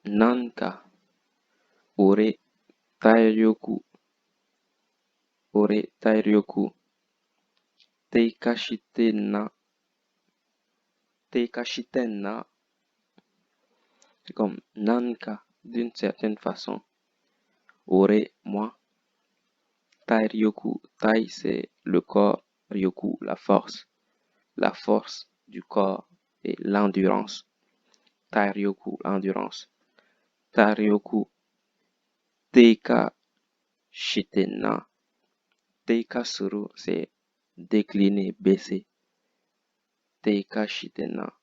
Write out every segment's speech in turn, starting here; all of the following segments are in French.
Nanka, ore tairyoku, ore tairyoku, teikashitenna, teikashitenna. C'est comme Nanka d'une certaine façon. Ore, moi. Tairyoku, Tai c'est le corps, Ryoku la force du corps et l'endurance. Tairyoku, l'endurance. Tairyoku, Teika Shitenna. Teika Suru, c'est décliner, baisser. Teika Shitenna.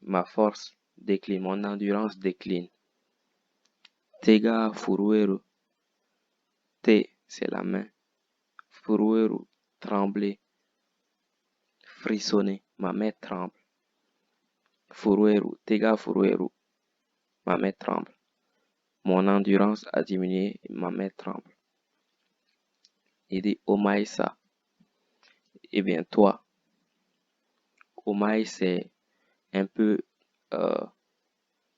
Ma force décline, mon endurance décline. Tega Furueru. Te, c'est la main. Furueru, trembler, frissonner. Ma main tremble. Furueru, Tega Furueru. Ma main tremble. Mon endurance a diminué, ma main tremble. Il dit Omaïsa. Eh bien, toi. Omaï, c'est un peu,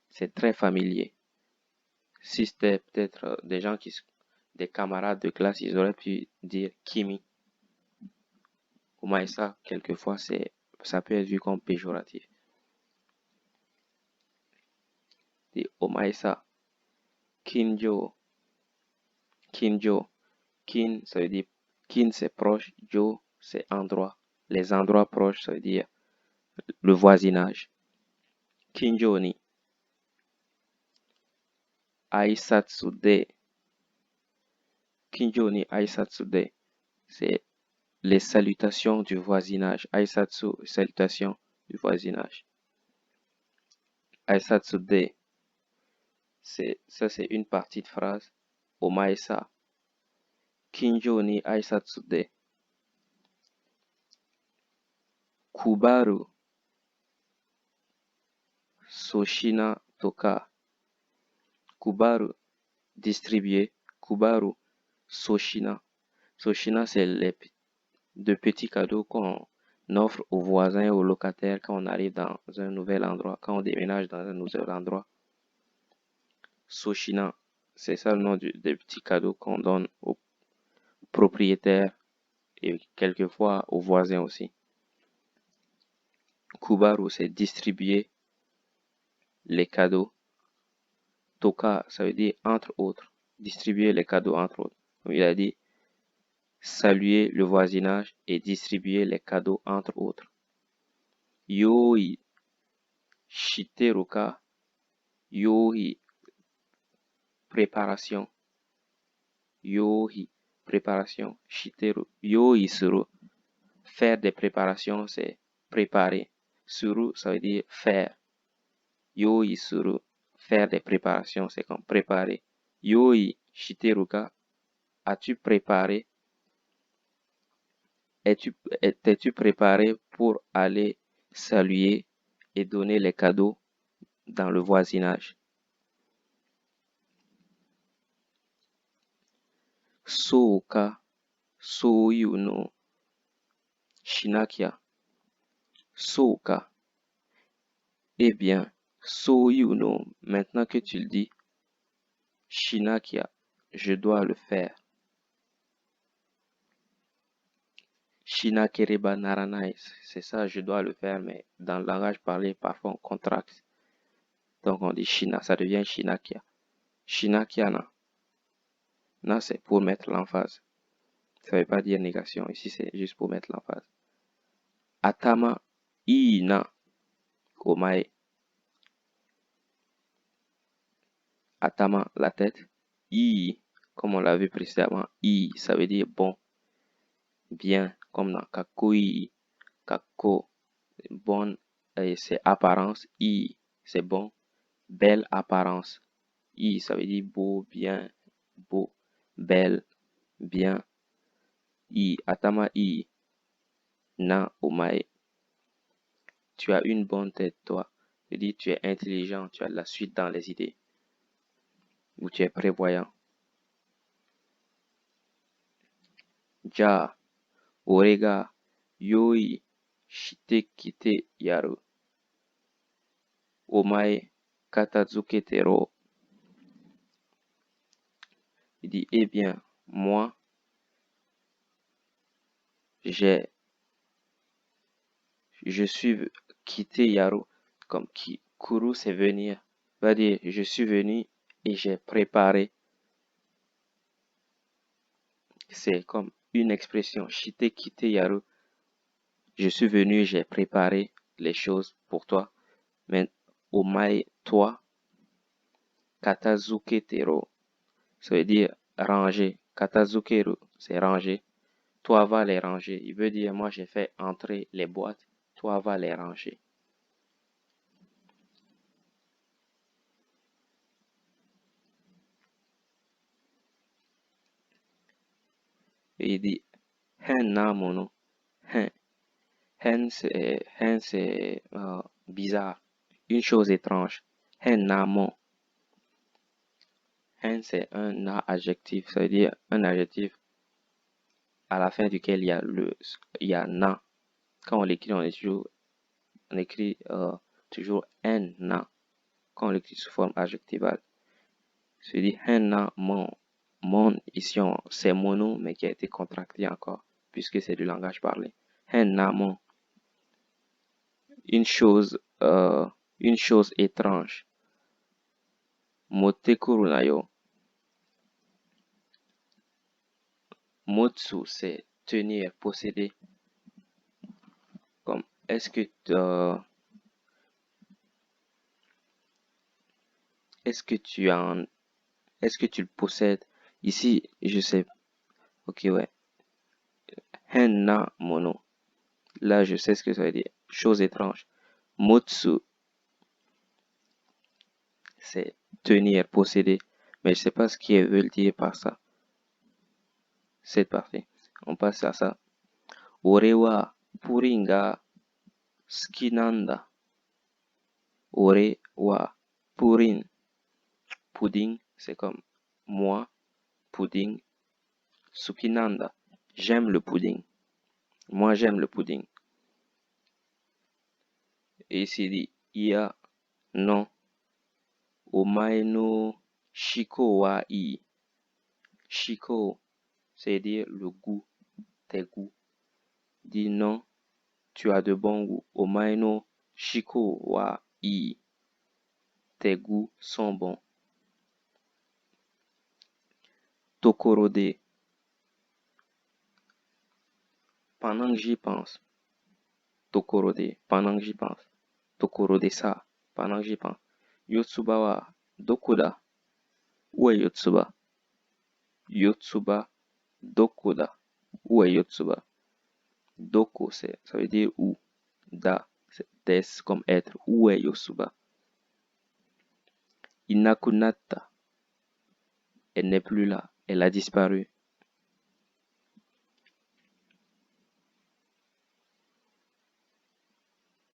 c'est très familier. Si c'était peut-être des gens des camarades de classe, ils auraient pu dire Kimi. Omaïsa, quelquefois, ça peut être vu comme péjoratif. Et Omaïsa. Kinjo. Kinjo. Kin, ça veut dire, Kin c'est proche, Jo c'est endroit. Les endroits proches, ça veut dire le voisinage. Kinjo ni. Aisatsude. Kinjo ni Aisatsude. C'est les salutations du voisinage. Aisatsu, salutations du voisinage. Aisatsude. Ça, c'est une partie de phrase. Omaesa. Kinjo ni Aisatsude. Kubaru. Soshina toka. Kubaru, distribuer. Kubaru, Soshina. Soshina, c'est de petits cadeaux qu'on offre aux voisins et aux locataires quand on arrive dans un nouvel endroit, quand on déménage dans un nouvel endroit. Soshina, c'est ça le nom des petits cadeaux qu'on donne aux propriétaires et quelquefois aux voisins aussi. Kubaru, c'est distribuer les cadeaux. Toka, ça veut dire entre autres. Distribuer les cadeaux entre autres. Comme il a dit, saluer le voisinage et distribuer les cadeaux entre autres. Yoi, shiteruka. Yoi, préparation. Yoi, préparation. Shiteru. Yoi suru. Faire des préparations, c'est préparer. Suru, ça veut dire faire. Yoi suru. Faire des préparations, c'est comme préparer. Yoi, shiteruka. As-tu préparé? T'es-tu préparé pour aller saluer et donner les cadeaux dans le voisinage? Souka, Souyu no Shinakia. Souka. Eh bien, Souyu no, maintenant que tu le dis, Shinakia, je dois le faire. Shinakereba naranai, c'est ça, je dois le faire, mais dans le langage parlé, parfois on contracte. Donc on dit Shina, ça devient Shinakia. Shinakia na. Na, c'est pour mettre l'emphase. Ça ne veut pas dire négation. Ici, c'est juste pour mettre l'emphase. Atama, ina, omae. Atama, la tête. I, comme on l'a vu précédemment. I, ça veut dire bon, bien, comme dans kakoi, kako, bonne, c'est apparence. I, c'est bon, belle apparence. I, ça veut dire beau, bien, beau, belle, bien. I, atama, I, na, omae. Tu as une bonne tête, toi. Je dis, tu es intelligent, tu as de la suite dans les idées. Ou tu es prévoyant. Ja, orega, yoi, shite kite yaru. Omae, Katazuke tero. Il dit, eh bien, moi, je suis quitté Yaru. Comme Kuru, c'est venir. Va dire, je suis venu et j'ai préparé. C'est comme une expression. Shite quitté Yaru. Je suis venu et j'ai préparé les choses pour toi. Mais Omae, toi, Katazuke tero. Ça veut dire ranger. Katazukeru, c'est ranger. Toi va les ranger. Il veut dire, moi j'ai fait entrer les boîtes. Toi va les ranger. Et il dit, hen na mono. Hen. Hen c'est bizarre. Une chose étrange. Hen na mon. Hen c'est un adjectif. Ça veut dire un adjectif à la fin duquel il y a na. Quand on l'écrit, on écrit toujours en na. Quand on l'écrit sous forme adjectivale. Se dit hen na mon. Mon, ici, c'est mono, mais qui a été contracté encore, puisque c'est du langage parlé. Hen na mon. Une chose, une chose étrange. Motekuru nayo. Motsu, c'est tenir, posséder. Comme, est-ce que tu en, est-ce que tu le possèdes? Ici, je sais. Ok, ouais. Hen na mono. Là, je sais ce que ça veut dire. Chose étrange. Motsu, c'est tenir, posséder. Mais je sais pas ce qu'ils veulent dire par ça. C'est parfait. On passe à ça. Ore wa purin ga suki nanda. Ore wa purin. Pudding, c'est comme moi, pudding. Sukinanda, j'aime le pudding. Moi, j'aime le pudding. Et ici, il dit, iya, non. Omae no shiko wa ii. Shiko, c'est dire le goût, tes goûts. Dis non, tu as de bons goûts. Omae no shiko wa ii. Tes goûts sont bons. Tokorode, pendant que j'y pense. Tokorode, pendant que j'y pense. Tokorode ça, pendant que j'y pense. Yotsuba wa dokuda. Où est Yotsuba? Yotsuba dokuda. Où est Yotsuba? Doko, ça veut dire où. Da, c'est des comme être. Où est Yotsuba? Inakunata. Elle n'est plus là. Elle a disparu.